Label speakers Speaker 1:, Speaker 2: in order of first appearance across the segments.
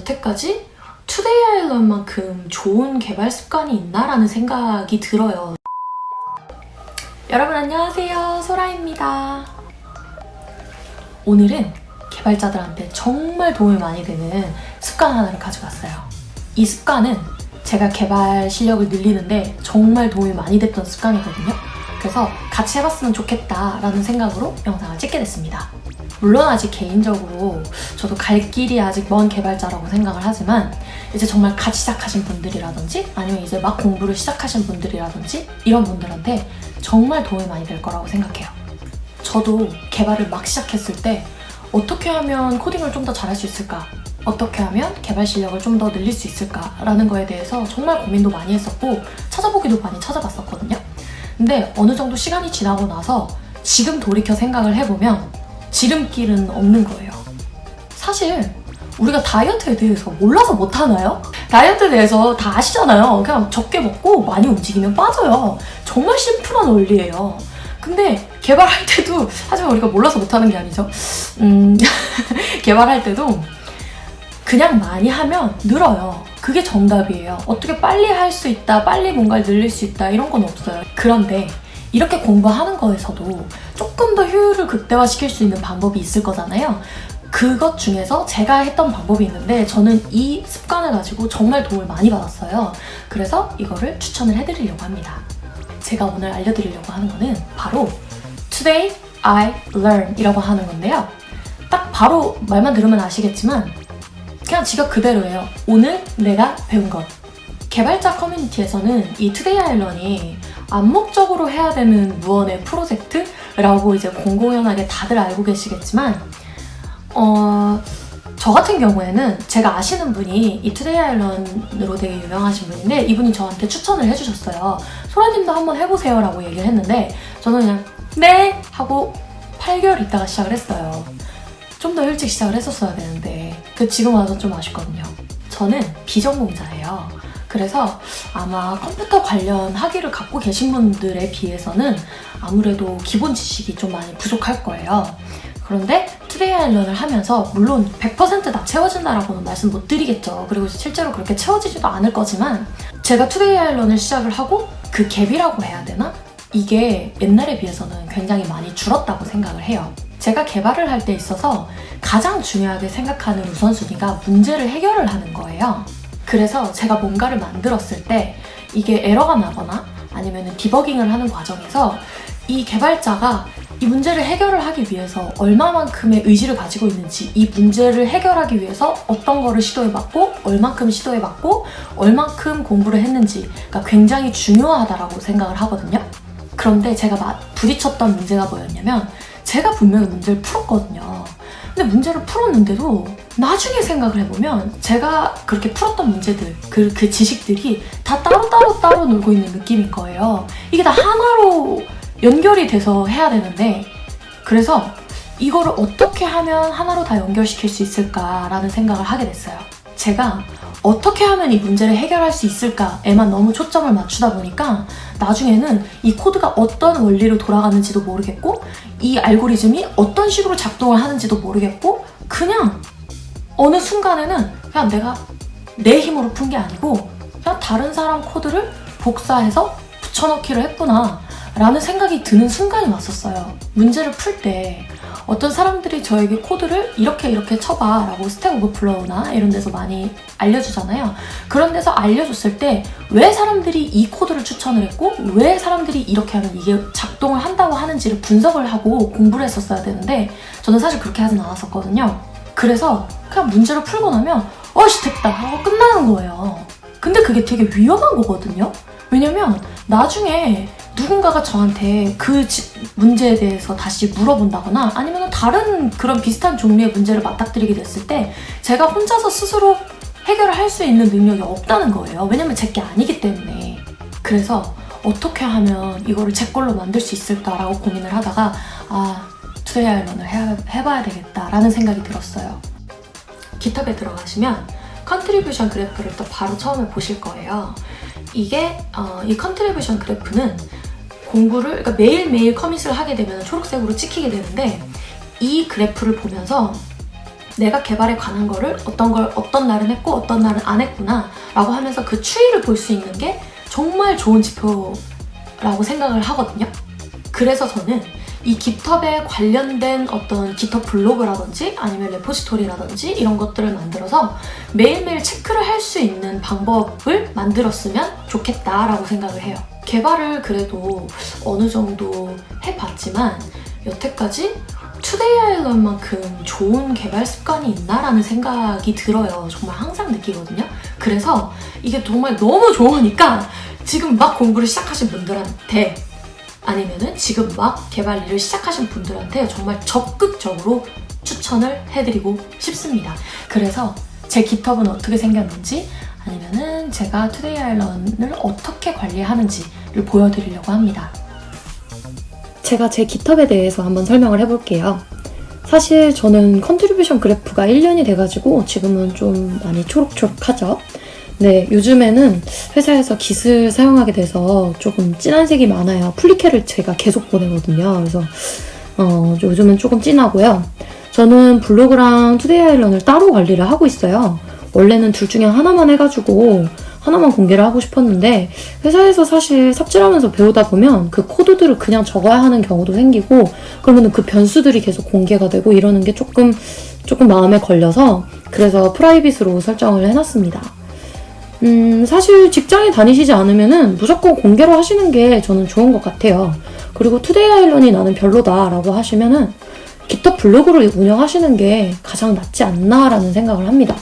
Speaker 1: 여태까지 투데이 아일랜드만큼 좋은 개발 습관이 있나라는 생각이 들어요. 여러분 안녕하세요, 소라입니다. 오늘은 개발자들한테 정말 도움이 많이 되는 습관 하나를 가져왔어요. 이 습관은 제가 개발 실력을 늘리는데 정말 도움이 많이 됐던 습관이거든요. 그래서 같이 해봤으면 좋겠다라는 생각으로 영상을 찍게 됐습니다. 물론 아직 개인적으로 저도 갈 길이 아직 먼 개발자라고 생각을 하지만 이제 정말 같이 시작하신 분들이라든지 아니면 이제 막 공부를 시작하신 분들이라든지 이런 분들한테 정말 도움이 많이 될 거라고 생각해요. 저도 개발을 막 시작했을 때 어떻게 하면 코딩을 좀 더 잘할 수 있을까? 어떻게 하면 개발 실력을 좀 더 늘릴 수 있을까라는 거에 대해서 정말 고민도 많이 했었고 찾아보기도 많이 찾아봤었거든요. 근데 어느 정도 시간이 지나고 나서 지금 돌이켜 생각을 해보면 지름길은 없는 거예요. 사실 우리가 다이어트에 대해서 몰라서 못하나요? 다이어트에 대해서 다 아시잖아요. 그냥 적게 먹고 많이 움직이면 빠져요. 정말 심플한 원리예요. 근데 개발할 때도, 하지만 우리가 몰라서 못하는 게 아니죠. 개발할 때도 그냥 많이 하면 늘어요. 그게 정답이에요. 어떻게 빨리 할 수 있다, 빨리 뭔가를 늘릴 수 있다 이런 건 없어요. 그런데 이렇게 공부하는 거에서도 조금 더 효율을 극대화시킬 수 있는 방법이 있을 거잖아요. 그것 중에서 제가 했던 방법이 있는데 저는 이 습관을 가지고 정말 도움을 많이 받았어요. 그래서 이거를 추천을 해드리려고 합니다. 제가 오늘 알려드리려고 하는 거는 바로 Today I Learn 이라고 하는 건데요. 딱 바로 말만 들으면 아시겠지만 그냥 지가 그대로예요. 오늘 내가 배운 것. 개발자 커뮤니티에서는 이 Today I Learn이 암묵적으로 해야 되는 무언의 프로젝트라고 이제 공공연하게 다들 알고 계시겠지만 저 같은 경우에는 제가 아시는 분이 이 Today I Learn으로 되게 유명하신 분인데 이분이 저한테 추천을 해주셨어요. 소라님도 한번 해보세요 라고 얘기를 했는데 저는 그냥 네! 하고 8개월 있다가 시작을 했어요. 좀 더 일찍 시작을 했었어야 되는데 지금 와서 좀 아쉽거든요. 저는 비전공자예요. 그래서 아마 컴퓨터 관련 학위를 갖고 계신 분들에 비해서는 아무래도 기본 지식이 좀 많이 부족할 거예요. 그런데 Today I Learn을 하면서 물론 100% 다 채워진다라고는 말씀 못 드리겠죠. 그리고 실제로 그렇게 채워지지도 않을 거지만 제가 Today I Learn을 시작을 하고 그 갭이라고 해야 되나? 이게 옛날에 비해서는 굉장히 많이 줄었다고 생각을 해요. 제가 개발을 할 때 있어서 가장 중요하게 생각하는 우선순위가 문제를 해결을 하는 거예요. 그래서 제가 뭔가를 만들었을 때 이게 에러가 나거나 아니면 디버깅을 하는 과정에서 이 개발자가 이 문제를 해결을 하기 위해서 얼마만큼의 의지를 가지고 있는지, 이 문제를 해결하기 위해서 어떤 거를 시도해봤고 얼만큼 시도해봤고 얼만큼 공부를 했는지가 굉장히 중요하다고 생각을 하거든요. 그런데 제가 부딪혔던 문제가 뭐였냐면 제가 분명히 문제를 풀었거든요. 근데 문제를 풀었는데도 나중에 생각을 해보면 제가 그렇게 풀었던 문제들, 그 지식들이 다 따로 놀고 있는 느낌인 거예요. 이게 다 하나로 연결이 돼서 해야 되는데 그래서 이거를 어떻게 하면 하나로 다 연결시킬 수 있을까라는 생각을 하게 됐어요. 제가 어떻게 하면 이 문제를 해결할 수 있을까에만 너무 초점을 맞추다 보니까 나중에는 이 코드가 어떤 원리로 돌아가는지도 모르겠고 이 알고리즘이 어떤 식으로 작동을 하는지도 모르겠고 그냥 어느 순간에는 그냥 내가 내 힘으로 푼 게 아니고 그냥 다른 사람 코드를 복사해서 붙여넣기를 했구나 라는 생각이 드는 순간이 왔었어요. 문제를 풀 때 어떤 사람들이 저에게 코드를 이렇게 쳐봐 라고 스택 오버플로우나 이런 데서 많이 알려주잖아요. 그런 데서 알려줬을 때 왜 사람들이 이 코드를 추천을 했고 왜 사람들이 이렇게 하면 이게 작동을 한다고 하는지를 분석을 하고 공부를 했었어야 되는데 저는 사실 그렇게 하진 않았었거든요. 그래서 그냥 문제를 풀고 나면 어이씨 됐다 하고 끝나는 거예요. 근데 그게 되게 위험한 거거든요. 왜냐면 나중에 누군가가 저한테 그 문제에 대해서 다시 물어본다거나 아니면 다른 그런 비슷한 종류의 문제를 맞닥뜨리게 됐을 때 제가 혼자서 스스로 해결을 할 수 있는 능력이 없다는 거예요. 왜냐면 제 게 아니기 때문에. 그래서 어떻게 하면 이거를 제 걸로 만들 수 있을까라고 고민을 하다가 Today I Learn을 해봐야 되겠다라는 생각이 들었어요. 깃허브에 들어가시면 컨트리뷰션 그래프를 또 바로 처음에 보실 거예요. 이게 이 컨트리뷰션 그래프는 공부를 그러니까 매일매일 커밋을 하게 되면 초록색으로 찍히게 되는데 이 그래프를 보면서 내가 개발에 관한 거를 어떤 날은 했고 어떤 날은 안 했구나 라고 하면서 그 추이를 볼 수 있는 게 정말 좋은 지표라고 생각을 하거든요. 그래서 저는 이 깃허브에 관련된 어떤 깃허브 블로그라든지 아니면 레포지토리라든지 이런 것들을 만들어서 매일매일 체크를 할 수 있는 방법을 만들었으면 좋겠다라고 생각을 해요. 개발을 그래도 어느 정도 해봤지만 여태까지 투데이 아일랜드만큼 좋은 개발 습관이 있나라는 생각이 들어요. 정말 항상 느끼거든요. 그래서 이게 정말 너무 좋으니까 지금 막 공부를 시작하신 분들한테 아니면은 지금 막 개발 일을 시작하신 분들한테 정말 적극적으로 추천을 해드리고 싶습니다. 그래서 제 깃허브는 어떻게 생겼는지 아니면은 제가 투데이 아일랜드를 어떻게 관리하는지를 보여드리려고 합니다. 제가 제 깃허브에 대해서 한번 설명을 해볼게요. 사실 저는 컨트리뷰션 그래프가 1년이 돼가지고 지금은 좀 많이 초록초록하죠. 네, 요즘에는 회사에서 깃을 사용하게 돼서 조금 진한 색이 많아요. 플리케를 제가 계속 보내거든요. 그래서 요즘은 조금 진하고요. 저는 블로그랑 투데이 아일랜드를 따로 관리를 하고 있어요. 원래는 둘 중에 하나만 해가지고 하나만 공개를 하고 싶었는데 회사에서 사실 삽질하면서 배우다 보면 그 코드들을 그냥 적어야 하는 경우도 생기고 그러면 그 변수들이 계속 공개가 되고 이러는 게 조금 마음에 걸려서 그래서 프라이빗으로 설정을 해놨습니다. 사실 직장에 다니시지 않으면은 무조건 공개로 하시는 게 저는 좋은 것 같아요. 그리고 투데이 아일랜드이 나는 별로다라고 하시면은 깃허브 블로그를 운영하시는 게 가장 낫지 않나라는 생각을 합니다.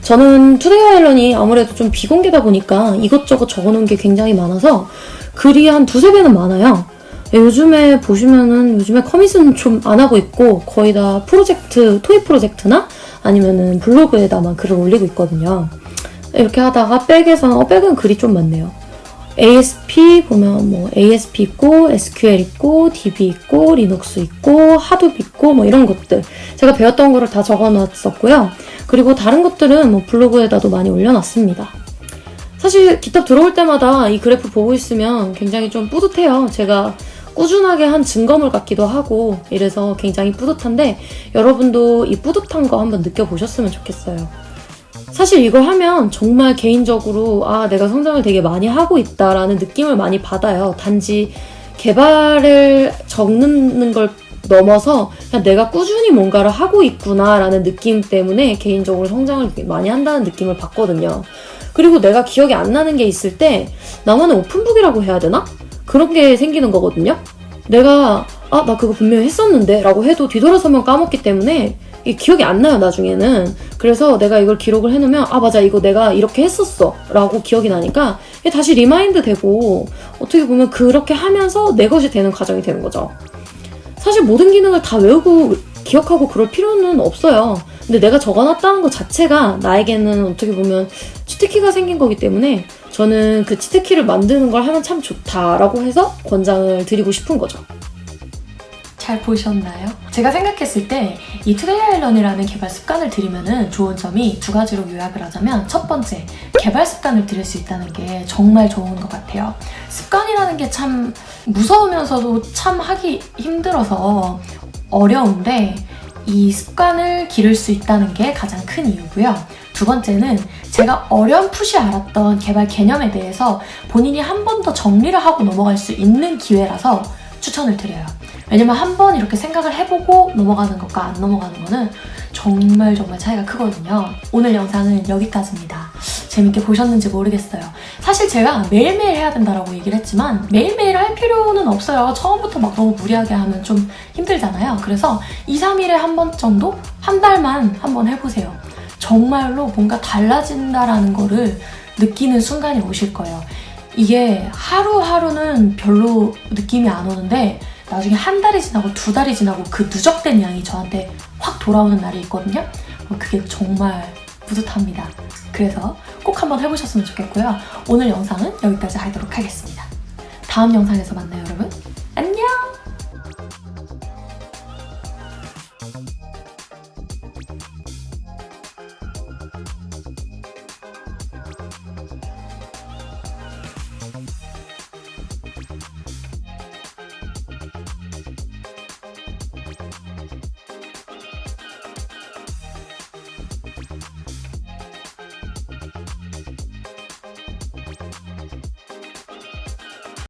Speaker 1: 저는 투데이 아일랜드이 아무래도 좀 비공개다 보니까 이것저것 적어놓은 게 굉장히 많아서 글이 한 2-3배는 많아요. 요즘에 보시면은 요즘에 커밋은 좀 안 하고 있고 거의 다 프로젝트, 토익 프로젝트나 아니면은 블로그에다만 글을 올리고 있거든요. 이렇게 하다가 백은 글이 좀 많네요. ASP 보면 뭐 ASP 있고 SQL 있고 DB 있고 리눅스 있고 하둡 있고 뭐 이런 것들 제가 배웠던 거를 다 적어놨었고요. 그리고 다른 것들은 뭐 블로그에다도 많이 올려놨습니다. 사실 깃허브 들어올 때마다 이 그래프 보고 있으면 굉장히 좀 뿌듯해요. 제가 꾸준하게 한 증거물 같기도 하고 이래서 굉장히 뿌듯한데 여러분도 이 뿌듯한 거 한번 느껴보셨으면 좋겠어요. 사실 이걸 하면 정말 개인적으로 내가 성장을 되게 많이 하고 있다라는 느낌을 많이 받아요. 단지 개발을 적는 걸 넘어서 그냥 내가 꾸준히 뭔가를 하고 있구나라는 느낌 때문에 개인적으로 성장을 되게 많이 한다는 느낌을 받거든요. 그리고 내가 기억이 안 나는 게 있을 때 나만의 오픈북이라고 해야 되나? 그런 게 생기는 거거든요. 내가 나 그거 분명히 했었는데 라고 해도 뒤돌아서면 까먹기 때문에 기억이 안 나요, 나중에는. 그래서 내가 이걸 기록을 해놓으면 맞아, 이거 내가 이렇게 했었어 라고 기억이 나니까 다시 리마인드 되고 어떻게 보면 그렇게 하면서 내 것이 되는 과정이 되는 거죠. 사실 모든 기능을 다 외우고 기억하고 그럴 필요는 없어요. 근데 내가 적어놨다는 것 자체가 나에게는 어떻게 보면 치트키가 생긴 거기 때문에 저는 그 치트키를 만드는 걸 하면 참 좋다라고 해서 권장을 드리고 싶은 거죠. 잘 보셨나요? 제가 생각했을 때 이 투데이 아일랜드라는 개발 습관을 들이면은 좋은 점이 2가지로 요약을 하자면 첫 번째, 개발 습관을 들일 수 있다는 게 정말 좋은 것 같아요. 습관이라는 게 참 무서우면서도 참 하기 힘들어서 어려운데 이 습관을 기를 수 있다는 게 가장 큰 이유고요. 2번째는 제가 어렴풋이 알았던 개발 개념에 대해서 본인이 한 번 더 정리를 하고 넘어갈 수 있는 기회라서 추천을 드려요. 왜냐면 한 번 이렇게 생각을 해보고 넘어가는 것과 안 넘어가는 거는 정말 차이가 크거든요. 오늘 영상은 여기까지입니다. 재밌게 보셨는지 모르겠어요. 사실 제가 매일매일 해야 된다고 얘기를 했지만 매일매일 할 필요는 없어요. 처음부터 막 너무 무리하게 하면 좀 힘들잖아요. 그래서 2-3일에 한 번 정도? 한 달만 한번 해보세요. 정말로 뭔가 달라진다라는 거를 느끼는 순간이 오실 거예요. 이게 하루하루는 별로 느낌이 안 오는데 나중에 한 달이 지나고 2달이 지나고 그 누적된 양이 저한테 확 돌아오는 날이 있거든요. 그게 정말 뿌듯합니다. 그래서 꼭 한번 해보셨으면 좋겠고요. 오늘 영상은 여기까지 하도록 하겠습니다. 다음 영상에서 만나요.